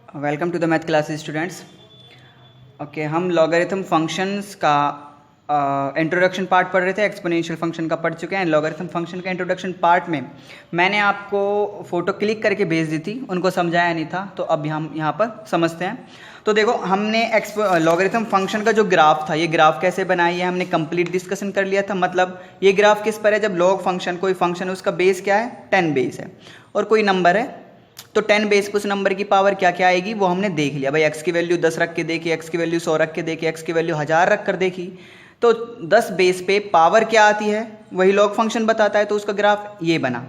Welcome to the math classes students. Okay, हम logarithm functions का introduction part पढ़ रहे थे, एक्सपोनेंशियल फंक्शन का पढ़ चुके हैं। लॉगरिथम फंक्शन का इंट्रोडक्शन पार्ट में मैंने आपको फ़ोटो क्लिक करके भेज दी थी, उनको समझाया नहीं था, तो अब हम यहाँ पर समझते हैं। तो देखो, हमने लॉगरिथम फंक्शन का जो ग्राफ था, ये ग्राफ कैसे बनाई है हमने कंप्लीट डिस्कशन कर लिया था। मतलब ये ग्राफ किस पर है, जब लॉग फंक्शन, कोई फंक्शन है उसका बेस क्या है, 10 बेस है, और कोई नंबर है तो 10 बेस पे उस नंबर की पावर क्या क्या आएगी वो हमने देख लिया। भाई x की वैल्यू 10 रख के देखी, x की वैल्यू 100 रख के देखी, x की वैल्यू 1000 रख कर देखी, तो 10 बेस पे पावर क्या आती है वही लॉग फंक्शन बताता है, तो उसका ग्राफ ये बना।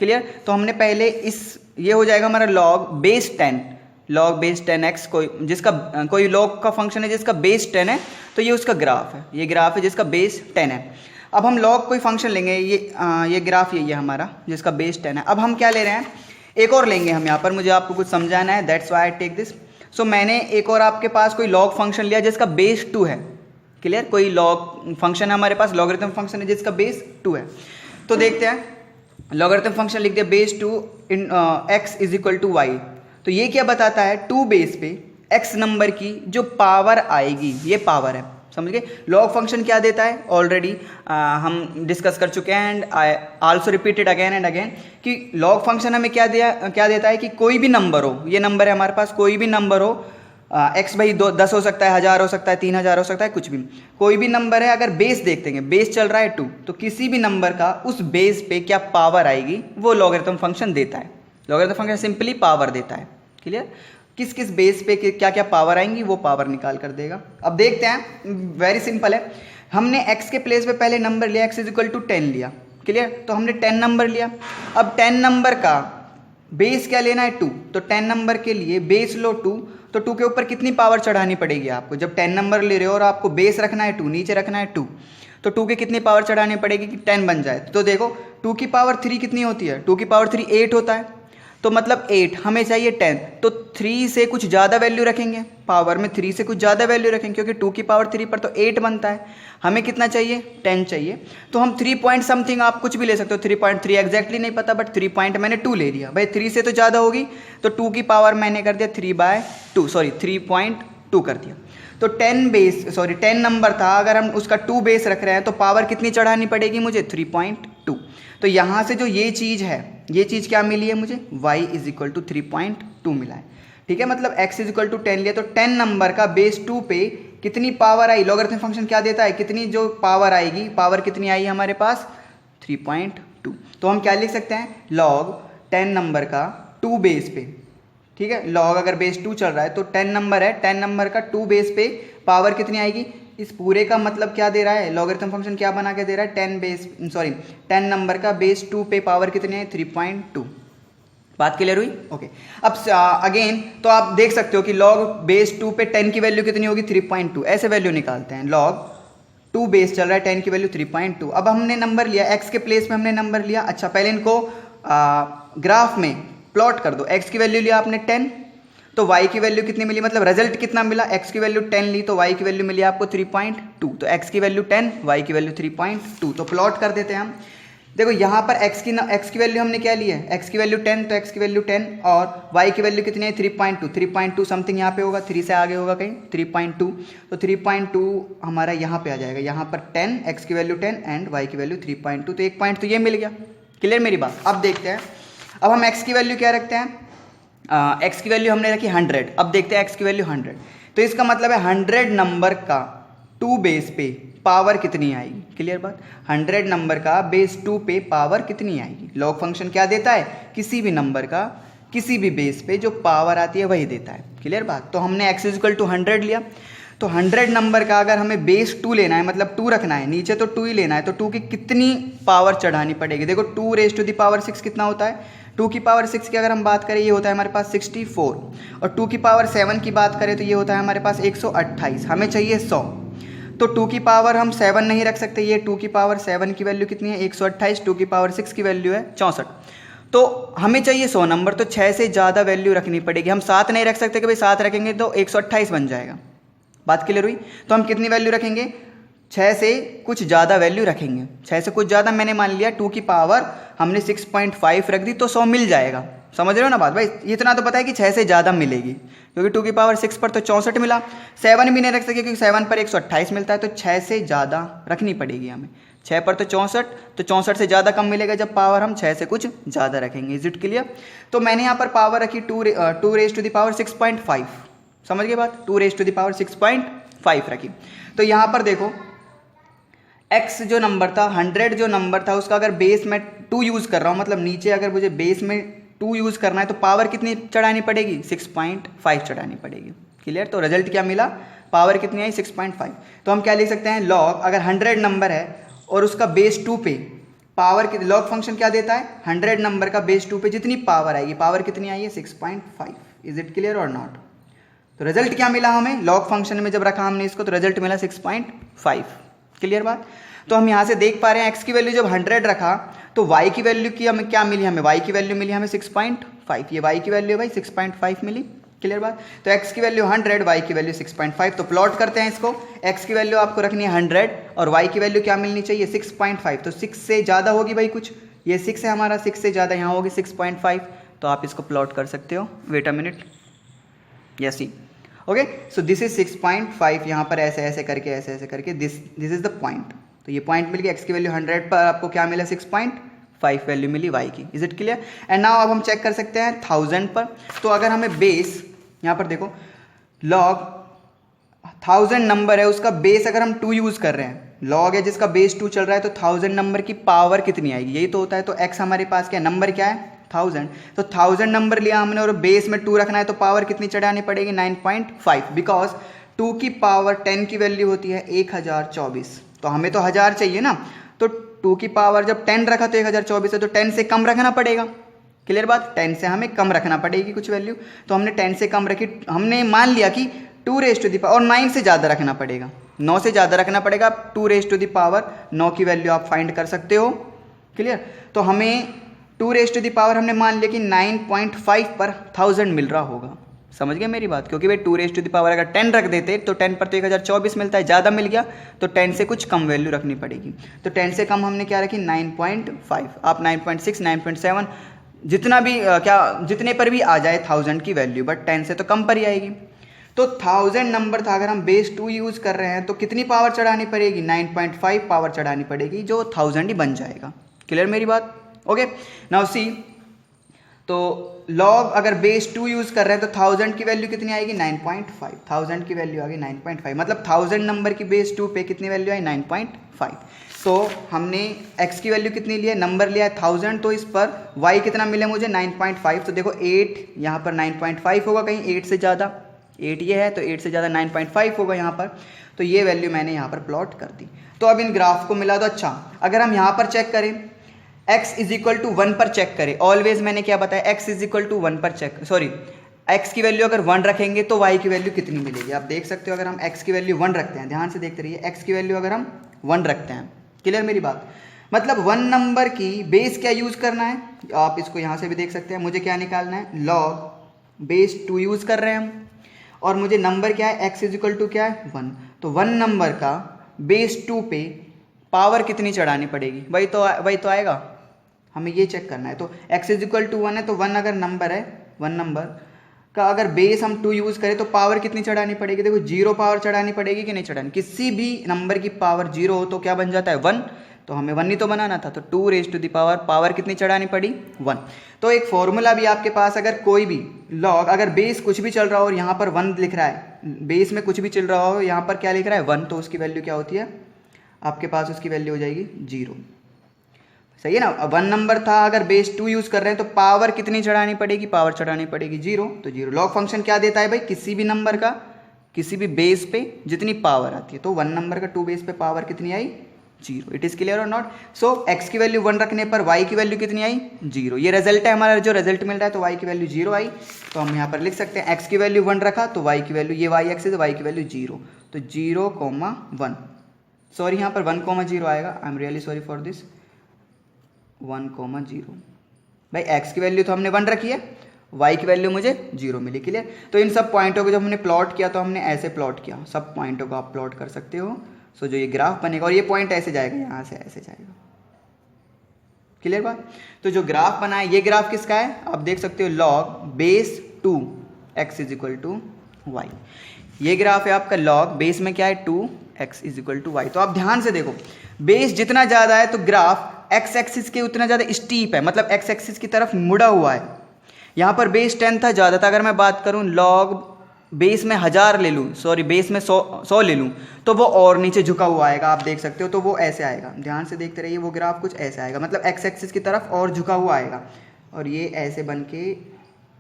क्लियर? तो हमने पहले ये हो जाएगा हमारा लॉग बेस 10x, कोई लॉग का फंक्शन है जिसका बेस 10 है, तो ये उसका ग्राफ है, ये ग्राफ है जिसका बेस 10 है। अब हम लॉग कोई फंक्शन लेंगे, ये ग्राफ ये हमारा जिसका बेस 10 है। अब हम क्या ले रहे हैं, एक और लेंगे हम यहाँ पर, मुझे आपको कुछ समझाना है, that's why I take this. So मैंने एक और आपके पास कोई लॉग फंक्शन लिया जिसका बेस 2 है। क्लियर? कोई लॉग फंक्शन है हमारे पास, लॉगरिथम फंक्शन है जिसका बेस 2 है। तो देखते हैं, लॉगरिथम फंक्शन लिख दिया base 2 in x is equal to y. तो ये क्या बताता है, 2 बेस पे x नंबर की जो पावर आएगी, ये पावर है, समझ गए? लॉग फंक्शन क्या देता है ऑलरेडी हम डिस्कस कर चुके हैं, and I also repeated again and again कि लॉग फंक्शन हमें क्या देता है कि कोई भी नंबर हो, ये नंबर है हमारे पास, कोई भी नंबर हो, एक्स भाई 10 हो सकता है, 1000 हो सकता है, 3000 हो सकता है, कुछ भी, कोई भी नंबर है, अगर बेस देखते हैं, बेस चल रहा है 2, तो किसी भी नंबर का उस बेस पे क्या पावर आएगी वो लॉगरिथम फंक्शन देता है। लॉगरिथम फंक्शन सिंपली पावर देता है। क्लियर? किस किस बेस पे क्या क्या पावर आएंगी वो पावर निकाल कर देगा। अब देखते हैं, वेरी सिंपल है, हमने x के प्लेस पे पहले नंबर लिया, x इज इक्वल टू 10 लिया। क्लियर? तो हमने 10 नंबर लिया। अब 10 नंबर का बेस क्या लेना है, 2, तो 10 नंबर के लिए बेस लो 2, तो 2 के ऊपर कितनी पावर चढ़ानी पड़ेगी आपको, जब 10 नंबर ले रहे हो और आपको बेस रखना है 2, नीचे रखना है 2, तो 2 के कितनी पावर चढ़ानी पड़ेगी कि 10 बन जाए। तो देखो 2 की पावर 3 कितनी होती है, 2 की पावर 3 8 होता है, तो मतलब 8, हमें चाहिए 10, तो 3 से कुछ ज़्यादा वैल्यू रखेंगे, पावर में 3 से कुछ ज़्यादा वैल्यू रखेंगे, क्योंकि 2 की पावर 3 पर तो 8 बनता है, हमें कितना चाहिए, 10 चाहिए। तो हम 3 पॉइंट समथिंग, आप कुछ भी ले सकते हो, 3.3 एग्जैक्टली नहीं पता, बट 3 पॉइंट मैंने 2 ले लिया। भाई 3 से तो ज़्यादा होगी, तो 2 की पावर मैंने कर दिया 3.2 कर दिया। तो 10 नंबर था, अगर हम उसका 2 बेस रख रहे हैं तो पावर कितनी चढ़ानी पड़ेगी मुझे, 3.2। तो यहाँ से जो ये चीज़ है, ये चीज़ क्या मिली है मुझे, y इज इक्वल टू 3.2 मिला है। ठीक है? मतलब x इज इक्वल टू 10 लिया, तो 10 नंबर का बेस 2 पे कितनी पावर आई, लॉगरिथम फंक्शन क्या देता है, कितनी जो पावर आएगी, पावर कितनी आई हमारे पास, 3.2। तो हम क्या लिख सकते हैं, लॉग 10 नंबर का 2 बेस पे, ठीक है, लॉग अगर बेस 2 चल रहा है तो 10 नंबर है, 10 नंबर का 2 बेस पे पावर कितनी आएगी, इस पूरे का मतलब क्या दे रहा है, लॉगरिथम फंक्शन क्या बना के दे रहा है, 10 नंबर का बेस 2 पे पावर कितनी है, 3.2। बात क्लियर हुई? ओके। अब अगेन तो आप देख सकते हो कि लॉग बेस 2 पे 10 की वैल्यू कितनी होगी, 3.2, ऐसे वैल्यू निकालते हैं। लॉग 2 बेस चल रहा है, 10 की वैल्यू 3.2। अब हमने नंबर लिया, x के प्लेस में हमने नंबर लिया। अच्छा, पहले इनको ग्राफ में प्लॉट कर दो। x की वैल्यू लिया आपने 10, तो y की वैल्यू कितनी मिली, मतलब रिजल्ट कितना मिला, x की वैल्यू 10 ली तो y की वैल्यू मिली आपको 3.2, तो x की वैल्यू 10, y की वैल्यू 3.2। तो प्लॉट कर देते हैं हम। देखो यहाँ पर x की वैल्यू हमने क्या ली है, x की वैल्यू 10, तो x की वैल्यू 10, और y की वैल्यू कितनी है, 3.2 समथिंग यहाँ पे होगा, 3 से आगे होगा कहीं, 3.2, तो 3.2 हमारा यहाँ पे आ जाएगा, यहाँ पर 10, x की वैल्यू 10 एंड y की वैल्यू 3.2, तो एक पॉइंट तो ये मिल गया। क्लियर मेरी बात? अब देखते हैं, अब हम x की वैल्यू क्या रखते हैं, x की वैल्यू हमने रखी 100। अब देखते हैं x की वैल्यू 100, तो इसका मतलब है 100 नंबर का 2 बेस पे पावर कितनी आएगी। क्लियर बात? 100 नंबर का बेस 2 पे पावर कितनी आएगी। लॉग फंक्शन क्या देता है, किसी भी नंबर का किसी भी बेस पे जो पावर आती है वही देता है। क्लियर बात? तो हमने x इज इक्वल टू 100 लिया, तो 100 नंबर का अगर हमें बेस 2 लेना है, मतलब 2 रखना है, नीचे तो 2 ही लेना है, तो 2 की कितनी पावर चढ़ानी पड़ेगी। देखो 2 रेज टू द पावर 6 कितना होता है, 2 की पावर 6 की अगर हम बात करें ये होता है हमारे पास 64, और 2 की पावर 7 की बात करें तो ये होता है हमारे पास 128, हमें चाहिए 100। तो 2 की पावर हम 7 नहीं रख सकते, ये 2 की पावर 7 की वैल्यू कितनी है, 128, 2 की पावर 6 की वैल्यू है 64, तो हमें चाहिए 100 नंबर, तो 6 से ज़्यादा वैल्यू रखनी पड़ेगी। हम 7 नहीं रख सकते कि भाई 7 रखेंगे तो 128 बन जाएगा। बात क्लियर हुई? तो हम कितनी वैल्यू रखेंगे, 6 से कुछ ज़्यादा वैल्यू रखेंगे। 6 से कुछ ज़्यादा मैंने मान लिया 2 की पावर हमने 6.5 रख दी, तो 100 मिल जाएगा। समझ रहे हो ना बात भाई? इतना तो पता है कि 6 से ज़्यादा मिलेगी, क्योंकि 2 की पावर 6 पर तो 64 मिला, 7 भी नहीं रख सके क्योंकि 7 पर 128 मिलता है, तो 6 से ज़्यादा रखनी पड़ेगी हमें। 6 पर तो 64, तो 64 से ज़्यादा कम मिलेगा जब पावर हम 6 से कुछ ज़्यादा रखेंगे। Is it clear? तो मैंने यहाँ पर पावर रखी 2 रेज टू द पावर 6.5, समझ गए बात? 2 रेज टू द पावर 6.5 रखी। तो यहाँ पर देखो x जो नंबर था, 100 जो नंबर था, उसका अगर बेस में 2 यूज़ कर रहा हूँ, मतलब नीचे अगर मुझे बेस में 2 यूज़ करना है तो पावर कितनी चढ़ानी पड़ेगी? 6.5 चढ़ानी पड़ेगी। क्लियर? तो रिजल्ट क्या मिला? पावर कितनी आई? 6.5। तो हम क्या लिख सकते हैं? लॉग, अगर 100 नंबर है और उसका बेस 2 पे पावर की, लॉग फंक्शन क्या देता है? 100 नंबर का बेस 2 पे जितनी पावर आएगी, पावर कितनी आई है? 6.5। इज इट क्लियर और नॉट? तो रिजल्ट क्या मिला हमें? लॉग फंक्शन में जब रखा हमने इसको तो रिजल्ट मिला 6.5। क्लियर बात? तो हम यहाँ से देख पा रहे हैं x की वैल्यू जब 100 रखा तो y की वैल्यू की हमें क्या मिली? हमें y की वैल्यू मिली हमें 6.5। ये y की वैल्यू भाई 6.5 मिली। क्लियर बात? तो x की वैल्यू 100, y की वैल्यू 6.5। तो प्लॉट करते हैं इसको। x की वैल्यू आपको रखनी है 100 और y की वैल्यू क्या मिलनी चाहिए? 6.5। तो 6 से ज़्यादा होगी भाई कुछ, ये 6 है हमारा, 6 से ज़्यादा यहाँ होगी 6.5। तो आप इसको प्लॉट कर सकते हो। Wait a minute, yes see, okay. So this is 6.5, यहाँ पर ऐसे ऐसे करके दिस इज द पॉइंट। तो ये पॉइंट मिल गया। x की वैल्यू 100 पर आपको क्या मिला? 6.5 वैल्यू मिली y की। Is it clear? And now अब हम चेक कर सकते हैं 1000 पर। तो अगर हमें बेस, यहाँ पर देखो लॉग 1000 नंबर है, उसका बेस अगर हम 2 यूज़ कर रहे हैं, लॉग है जिसका बेस 2 चल रहा है, तो 1000 नंबर की पावर कितनी आएगी? यही तो होता है। तो x हमारे पास क्या नंबर क्या है? 1000। तो 1000 नंबर लिया हमने और बेस में 2 रखना है, तो पावर कितनी चढ़ानी पड़ेगी? 9.5, बिकॉज 2 की पावर 10 की वैल्यू होती है 1024। तो हमें तो 1000 चाहिए ना, तो 2 की पावर जब 10 रखा तो 1024 है, तो 10 से कम रखना पड़ेगा। क्लियर बात? 10 से हमें कम रखना पड़ेगी कुछ वैल्यू, तो हमने 10 से कम रखी। हमने मान लिया कि 2 रेज टू द पावर, और 9 से ज़्यादा रखना पड़ेगा, 9 से ज़्यादा रखना पड़ेगा। 2 रेज टू द पावर 9 की वैल्यू आप फाइंड कर सकते हो। क्लियर? तो हमें 2 रेज टू द पावर हमने मान लिया कि 9.5 पर 1000 मिल रहा होगा। समझ गए मेरी बात? क्योंकि भाई 2 रेज टू द पावर अगर 10 रख देते तो 10 पर तो 1024 मिलता है, ज़्यादा मिल गया तो 10 से कुछ कम वैल्यू रखनी पड़ेगी। तो 10 से कम हमने क्या रखी? 9.5। आप 9.6, 9.7 जितना भी जितने पर भी आ जाए 1000 की वैल्यू, बट 10 से तो कम पर ही आएगी। तो 1000 नंबर था, अगर हम बेस 2 यूज़ कर रहे हैं तो कितनी पावर चढ़ानी पड़ेगी? 9.5 पावर चढ़ानी पड़ेगी, जो 1000 ही बन जाएगा। क्लियर मेरी बात? ओके, नाउ सी, तो लॉग अगर बेस 2 यूज़ कर रहे हैं तो 1000 की वैल्यू कितनी आएगी? 9.5। 1000 की वैल्यू आ गई 9.5, मतलब 1000 नंबर की बेस 2 पे कितनी वैल्यू आई? 9.5। तो हमने x की वैल्यू कितनी लिया? नंबर लिया है 1000, तो इस पर y कितना मिले मुझे? 9.5। तो देखो 8 यहाँ पर 9.5 होगा, कहीं 8 से ज़्यादा, 8 ये है तो 8 से ज़्यादा 9.5 होगा यहाँ पर। तो ये वैल्यू मैंने यहाँ पर प्लॉट कर दी। तो अब इन ग्राफ को मिला दो। अच्छा, अगर हम यहाँ पर चेक करें, x इज इक्वल टू 1 पर चेक करें। ऑलवेज मैंने क्या बताया? x इज इक्वल टू 1 पर चेक, सॉरी, x की वैल्यू अगर 1 रखेंगे तो y की वैल्यू कितनी मिलेगी? आप देख सकते हो, अगर हम x की वैल्यू 1 रखते हैं, ध्यान से देखते रहिए, x की वैल्यू अगर हम 1 रखते हैं, क्लियर मेरी बात? मतलब 1 नंबर की बेस क्या यूज़ करना है? आप इसको यहाँ से भी देख सकते हैं। मुझे क्या निकालना है? लॉग बेस 2 यूज़ कर रहे हैं हम, और मुझे नंबर क्या है? x इज इक्वल टू क्या है? 1। तो 1 नंबर का बेस 2 पे पावर कितनी चढ़ानी पड़ेगी? वही तो आएगा, हमें ये चेक करना है। तो x इज इक्वल टू 1 है, तो 1 अगर नंबर है, 1 नंबर का अगर बेस हम 2 यूज़ करें तो पावर कितनी चढ़ानी पड़ेगी? देखो 0 पावर चढ़ानी पड़ेगी कि नहीं चढ़ानी? किसी भी नंबर की पावर 0 हो तो क्या बन जाता है? 1। तो हमें 1 ही तो बनाना था, तो 2 रेज टू द पावर कितनी चढ़ानी पड़ी? 1। तो एक फॉर्मूला भी आपके पास, अगर कोई भी लॉग, अगर बेस कुछ भी चल रहा हो और यहाँ पर 1 लिख रहा है, बेस में कुछ भी चल रहा हो, यहाँ पर क्या लिख रहा है? 1, तो उसकी वैल्यू क्या होती है आपके पास? उसकी वैल्यू हो जाएगी 0। सही है ना? 1 नंबर था, अगर बेस 2 यूज़ कर रहे हैं तो पावर कितनी चढ़ानी पड़ेगी? पावर चढ़ानी पड़ेगी 0। तो 0 लॉग फंक्शन क्या देता है भाई? किसी भी नंबर का, किसी भी बेस पे जितनी पावर आती है, तो 1 नंबर का 2 बेस पे पावर कितनी आई? 0। इट इज़ क्लियर और नॉट? सो x की वैल्यू 1 रखने पर y की वैल्यू कितनी आई? 0। ये रिजल्ट है हमारा, जो रिजल्ट मिल रहा है, तो y की वैल्यू 0 आई। तो हम यहाँ पर लिख सकते हैं x की वैल्यू 1 रखा तो y की वैल्यू, ये y एक्सिस है, y की वैल्यू 0, तो 0,1, सॉरी यहाँ पर 1,0 आएगा। I am really sorry for this, 1,0। भाई x की वैल्यू तो हमने 1 रखी है, y की वैल्यू मुझे 0 मिली। क्लियर? तो इन सब पॉइंटों को जब हमने प्लॉट किया तो हमने ऐसे प्लॉट किया, सब पॉइंटों को आप प्लॉट कर सकते हो। सो जो ये ग्राफ बनेगा, और ये पॉइंट ऐसे जाएगा, यहाँ से ऐसे जाएगा। क्लियर बात। तो जो ग्राफ बना है, ये ग्राफ किसका है, आप देख सकते हो log base 2 x is equal to y. ये ग्राफ है आपका log बेस में क्या है 2x is equal to y. तो आप ध्यान से देखो, बेस जितना ज़्यादा है तो ग्राफ x एक्सिस के उतना ज़्यादा स्टीप है, मतलब x एक्सिस की तरफ मुड़ा हुआ है। यहाँ पर बेस 10 था, ज़्यादा था। अगर मैं बात करूँ log बेस में 1000 ले लूँ, सॉरी बेस में 100 ले लूँ, तो वो और नीचे झुका हुआ आएगा, आप देख सकते हो। तो वो ऐसे आएगा, ध्यान से देखते रहिए, वो ग्राफ कुछ ऐसे आएगा, मतलब x एक्सिस की तरफ और झुका हुआ आएगा, और ये ऐसे बन के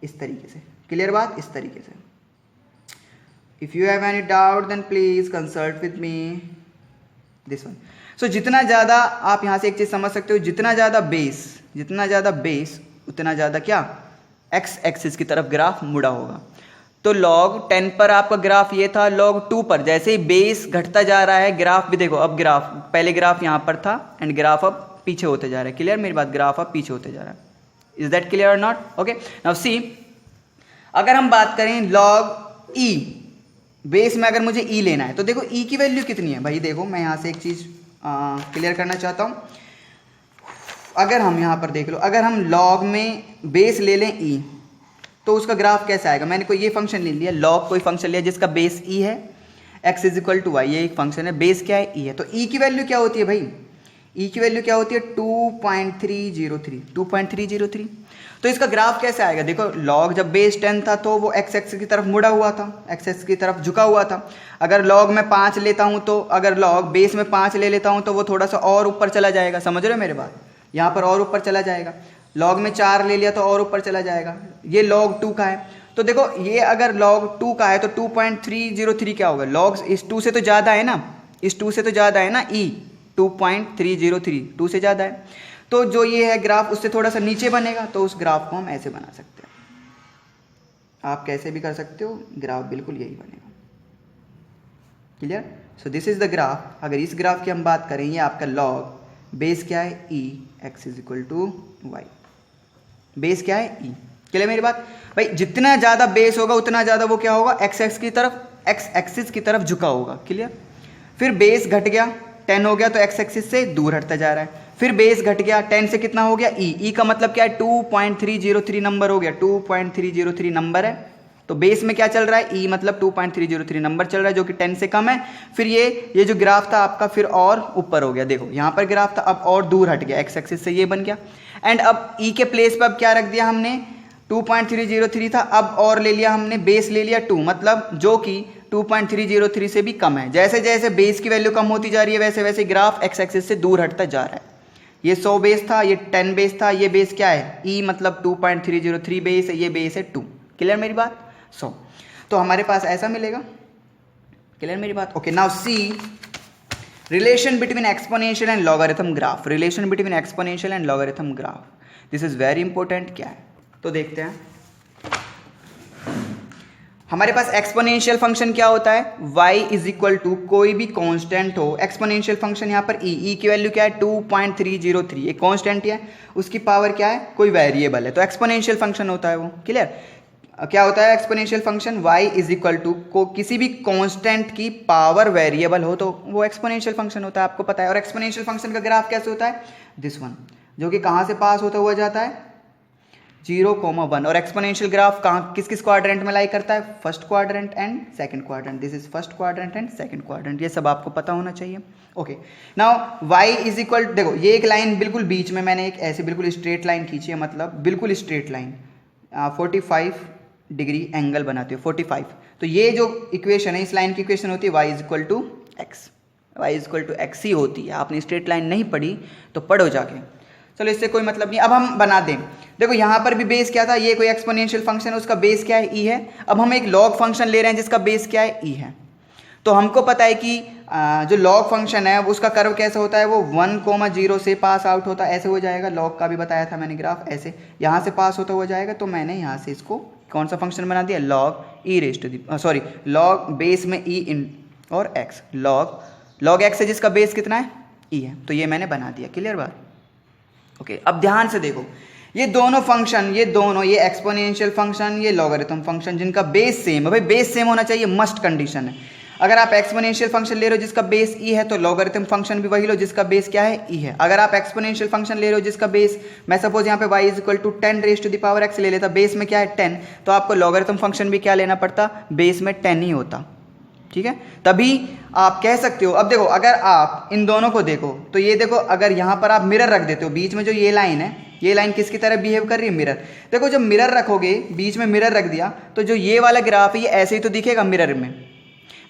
इस तरीके से। क्लियर बात, इस तरीके से। If you have any doubt then please consult with me this one. So जितना ज़्यादा आप यहाँ से एक चीज़ समझ सकते हो, जितना ज़्यादा बेस उतना ज़्यादा क्या x एक्सिस की तरफ ग्राफ मुड़ा होगा। तो log 10 पर आपका ग्राफ ये था, log 2 पर जैसे ही बेस घटता जा रहा है, ग्राफ भी देखो, अब ग्राफ पहले ग्राफ यहाँ पर था एंड ग्राफ अब पीछे होते जा रहा है। क्लियर मेरी बात, ग्राफ अब पीछे होते जा रहा है। इज दैट क्लियर और नॉट? ओके, नाउ सी, अगर हम बात करें log e, बेस में अगर मुझे e लेना है, तो देखो e की वैल्यू कितनी है भाई। देखो मैं यहाँ से एक चीज़ क्लियर करना चाहता हूँ। अगर हम यहाँ पर देख लो, अगर हम log में बेस ले लें e, तो उसका ग्राफ कैसे आएगा। मैंने कोई ये फंक्शन ले लिया, log कोई फंक्शन लिया जिसका बेस e है, x is equal to y, ये एक फंक्शन है, बेस क्या है e है। तो e की वैल्यू क्या होती है भाई, e की वैल्यू क्या होती है 2.303। तो इसका ग्राफ कैसे आएगा। देखो log जब बेस 10 था तो वो x एक्सिस की तरफ मुड़ा हुआ था, x एक्सिस की तरफ झुका हुआ था। अगर log में 5 लेता हूँ, तो अगर log बेस में 5 ले लेता हूँ तो वो थोड़ा सा और ऊपर चला जाएगा, समझ रहे हो मेरे बात, यहाँ पर और ऊपर चला जाएगा। log में 4 ले लिया तो और ऊपर चला जाएगा। ये log 2 का है, तो देखो ये अगर log 2 का है तो 2.303 क्या होगा, log इस 2 से तो ज़्यादा है ना, इस 2 से तो ज़्यादा है ना, e 2.303 2 से ज़्यादा है। तो जो ये है ग्राफ उससे थोड़ा सा नीचे बनेगा, तो उस ग्राफ को हम ऐसे बना सकते हैं। आप कैसे भी कर सकते हो, ग्राफ बिल्कुल यही बनेगा। Clear. So this is the graph. अगर इस ग्राफ की हम बात करें, ये आपका log बेस क्या है e, x is equal to y. Base क्या है e। क्लियर मेरी बात भाई, जितना ज़्यादा बेस होगा उतना ज़्यादा वो क्या होगा, x एक्सिस की तरफ झुका होगा। क्लियर। फिर बेस घट गया, 10 हो गया तो x एक्सिस से दूर हटता जा रहा है। फिर बेस घट गया, 10 से कितना हो गया e का मतलब क्या है 2.303 नंबर हो गया, 2.303 नंबर है। तो बेस में क्या चल रहा है e मतलब 2.303 नंबर चल रहा है, जो कि 10 से कम है। फिर ये जो ग्राफ था आपका फिर और ऊपर हो गया, देखो यहाँ पर ग्राफ था, अब और दूर हट गया, x एक्सिस से ये बन गया। एंड अब e के प्लेस पर अब क्या रख दिया हमने, 2.303 था, अब और ले लिया हमने, बेस ले लिया 2, मतलब जो कि 2.303 से भी कम है। जैसे जैसे बेस की वैल्यू कम होती जा रही है वैसे वैसे ग्राफ x एक्सिस से दूर हटता जा रहा है। ये 100 बेस था, ये 10 बेस था, ये बेस क्या है e मतलब 2.303 बेस है, ये बेस है 2। क्लियर मेरी बात। तो हमारे पास ऐसा मिलेगा। क्लियर मेरी बात। Okay, now see relation between exponential and logarithm graph. Relation between exponential and logarithm graph, this is very important. क्या है तो देखते हैं। हमारे पास एक्सपोनेंशियल फंक्शन क्या होता है, y इज इक्वल टू कोई भी कांस्टेंट हो। एक्सपोनेंशियल फंक्शन यहाँ पर e की वैल्यू क्या है 2.303, एक कांस्टेंट है, उसकी पावर क्या है कोई वेरिएबल है, तो एक्सपोनेंशियल फंक्शन होता है वो। क्लियर। क्या होता है exponential function, y is equal to को किसी भी कांस्टेंट की पावर वेरिएबल हो तो वो एक्सपोनेंशियल फंक्शन होता है, आपको पता है। और एक्सपोनेंशियल फंक्शन का ग्राफ कैसे होता है, दिस वन, जो कि कहाँ से पास होता हुआ जाता है 0,1। और एक्सपोनेंशियल ग्राफ कहाँ किस किस क्वाड्रेंट में लाई करता है, first quadrant and second quadrant. This is first quadrant and second quadrant, ये सब आपको पता होना चाहिए। Okay, now y is equal, देखो ये एक लाइन बिल्कुल बीच में मैंने एक ऐसे बिल्कुल स्ट्रेट लाइन खींची है, मतलब बिल्कुल स्ट्रेट लाइन 45 डिग्री एंगल बनाती है 45। तो ये जो इक्वेशन है, इस लाइन की इक्वेशन होती है y is equal to x, y is equal to x ही होती है। आपने स्ट्रेट लाइन नहीं पढ़ी तो पढ़ो जाके, चलो इससे कोई मतलब नहीं। अब हम बना दें, देखो यहाँ पर भी बेस क्या था, ये कोई एक्सपोनेंशियल फंक्शन है, उसका बेस क्या है e है। अब हम एक लॉग फंक्शन ले रहे हैं जिसका बेस क्या है e है। तो हमको पता है कि जो लॉग फंक्शन है उसका कर्व कैसा होता है, वो 1,0 से पास आउट होता है, ऐसे हो जाएगा। लॉग का भी बताया था मैंने ग्राफ, ऐसे यहाँ से पास होता हुआ जाएगा। तो मैंने यहाँ से इसको कौन सा फंक्शन बना दिया, log e raise to the, sorry log base में e इन और x, लॉग x है जिसका बेस कितना है e है, तो ये मैंने बना दिया। क्लियर बात। ओके, अब ध्यान से देखो, ये दोनों फंक्शन, ये एक्सपोनेंशियल फंक्शन, ये लॉगरिथम फंक्शन, जिनका बेस सेम है। भाई बेस सेम होना चाहिए, मस्ट कंडीशन है। अगर आप एक्सपोनेंशियल फंक्शन ले रहे हो जिसका बेस ई है तो लॉगरिथम फंक्शन भी वही लो जिसका बेस क्या है ई है। अगर आप एक्सपोनेंशियल फंक्शन ले रहे हो जिसका बेस, मैं सपोज यहाँ पे y is equal to 10 raise to the power x ले लेता, बेस में क्या है 10, तो आपको लॉगरिथम फंक्शन भी क्या लेना पड़ता, बेस में 10 ही होता। ठीक है, तभी आप कह सकते हो। अब देखो अगर आप इन दोनों को देखो तो ये देखो, अगर यहाँ पर आप मिरर रख देते हो, बीच में जो ये लाइन है, ये लाइन किसकी तरह बिहेव कर रही है, मिरर। देखो जब मिरर रखोगे, बीच में मिरर रख दिया, तो जो ये वाला ग्राफ है ये ऐसे ही तो दिखेगा मिरर में।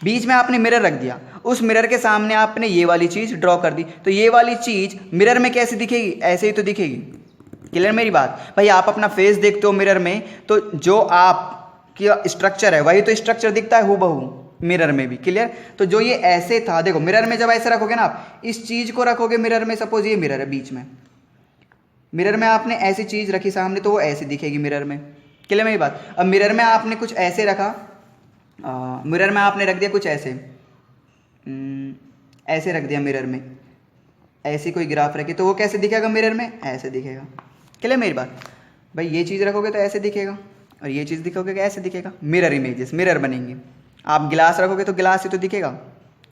बीच में आपने मिरर रख दिया, उस मिरर के सामने आपने ये वाली चीज ड्रॉ कर दी, तो ये वाली चीज मिरर में कैसे दिखेगी, ऐसे ही तो दिखेगी। क्लियर मेरी बात भाई? आप अपना फेस देखते हो मिरर में, तो जो आपका स्ट्रक्चर है वही तो स्ट्रक्चर दिखता है हूबहू मिरर में भी। क्लियर? तो जो ये ऐसे था, देखो मिरर में जब ऐसे रखोगे ना, आप इस चीज को रखोगे मिरर में, सपोज ये मिरर है बीच में, मिरर में आपने ऐसी चीज रखी सामने तो वो ऐसे दिखेगी मिरर में। क्लियर मेरी बात? अब मिरर में आपने कुछ ऐसे रखा, मिरर में आपने रख दिया कुछ ऐसे, ऐसे रख दिया मिरर में, ऐसी कोई ग्राफ रखी तो वो कैसे दिखेगा मिरर में, ऐसे दिखेगा। क्लियर मेरी बात भाई? ये चीज़ रखोगे तो ऐसे दिखेगा, और ये चीज़ दिखोगे ऐसे दिखेगा, मिरर इमेजेस, मिरर बनेंगे। आप गिलास रखोगे तो गिलास ही तो दिखेगा।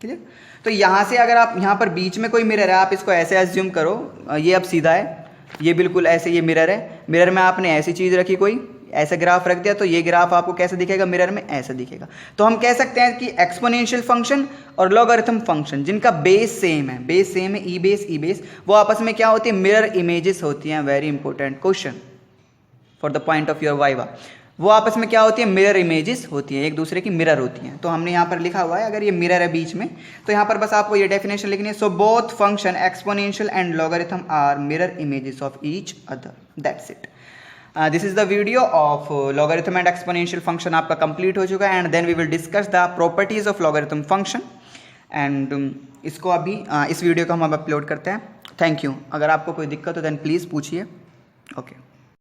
क्लियर? तो यहाँ से अगर आप यहाँ पर बीच में कोई मिरर है, आप इसको ऐसे एज्यूम करो, ये अब सीधा है, ये बिल्कुल ऐसे, ये मिरर है, मिरर में आपने ऐसी चीज़ रखी, कोई ऐसा ग्राफ रख दिया, तो ये ग्राफ आपको कैसे दिखेगा मिरर में, ऐसा दिखेगा। तो हम कह सकते हैं कि एक्सपोनेंशियल फंक्शन और लॉगरिथम फंक्शन जिनका बेस सेम है, बेस सेम है, ई बेस, वो आपस में क्या होती है, मिरर इमेजेस होती हैं। Very important question for the point of your viva. वो आपस में क्या होती है, मिरर इमेजेस होती हैं, एक दूसरे की मिरर होती हैं। तो हमने यहाँ पर लिखा हुआ है, अगर ये मिरर है बीच में, तो यहाँ पर बस आपको ये डेफिनेशन लिखनी है। So both function exponential and logarithm are mirror images of each other, that's it. This is the video of logarithm and exponential function आपका कंप्लीट हो चुका है, and then we will discuss the properties of logarithm function. And इसको अभी इस video को हम अब अपलोड करते हैं। Thank you. अगर आपको कोई दिक्कत हो देन प्लीज़ पूछिए। ओके।